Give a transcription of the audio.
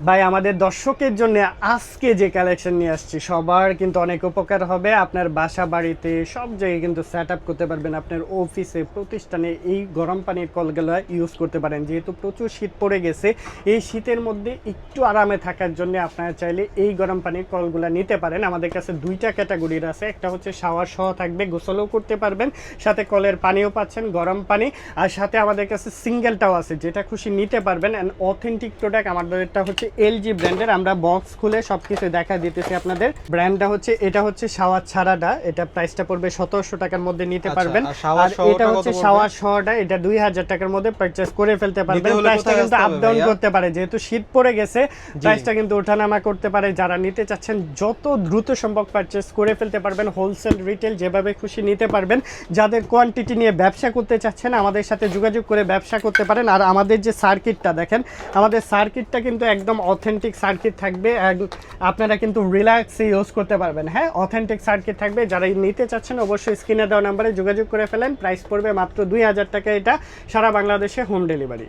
ভাই আমাদের দর্শকের জন্য আজকে যে কালেকশন নিয়ে আসছি সবার কিন্তু অনেক উপকার হবে। আপনার বাসা বাড়িতে সব জায়গায় কিন্তু সেট আপ করতে পারবেন, আপনার অফিসে প্রতিষ্ঠানে এই গরম পানির কলগুলো ইউজ করতে পারেন। যেহেতু প্রচুর শীত পড়ে গেছে, এই শীতের মধ্যে একটু আরামে থাকার জন্য আপনারা চাইলে এই গরম পানির কলগুলো নিতে পারেন। আমাদের কাছে দুইটা ক্যাটাগরির আছে, একটা হচ্ছে শাওয়ার সহ থাকবে, গোসলও করতে পারবেন, সাথে কলের পানিও পাচ্ছেন গরম পানি, আর সাথে আমাদের কাছে সিঙ্গেলটাও আছে, যেটা খুশি নিতে পারবেন। অ্যান্ড অথেন্টিক প্রোডাক্ট আমাদেরটা হচ্ছে এলজি ব্র্যান্ডের। আমরা বক্স খুলে সবকিছু দেখা দিতেছি আপনাদের। ব্র্যান্ডটা হচ্ছে, এটা হচ্ছে শাওয়ার ছাড়াটা, এটা প্রাইসটা পড়বে 1700 টাকার মধ্যে নিতে পারবেন। আর এটা হচ্ছে শাওয়ার সহটা, এটা 2000 টাকার মধ্যে পারচেজ করে ফেলতে পারবেন। প্রাইসটা কিন্তু আপ ডাউন করতে পারে, যেহেতু শীত পড়ে গেছে প্রাইসটা কিন্তু ওঠানামা করতে পারে। যারা নিতে চাচ্ছেন যত দ্রুত সম্ভব পারচেজ করে ফেলতে পারবেন, হোলসেল রিটেল যেভাবে খুশি নিতে পারবেন। যাদের কোয়ান্টিটি নিয়ে ব্যবসা করতে চাচ্ছেন আমাদের সাথে যোগাযোগ করে ব্যবসা করতে পারেন। আর আমাদের যে সার্কিটটা দেখেন, আমাদের সার্কিটটা কিন্তু একদম অথেন্টিক সার্কিট থাকবে, আপনারা কিন্তু রিল্যাক্সে ইউজ করতে পারবেন। হ্যাঁ, অথেন্টিক সার্কিট থাকবে। যারা নিতে চাচ্ছেন অবশ্যই স্ক্রিনে দেওয়া নাম্বারে যোগাযোগ করে ফেলেন। প্রাইস পড়বে মাত্র 2000 টাকা, এটা সারা বাংলাদেশে হোম ডেলিভারি।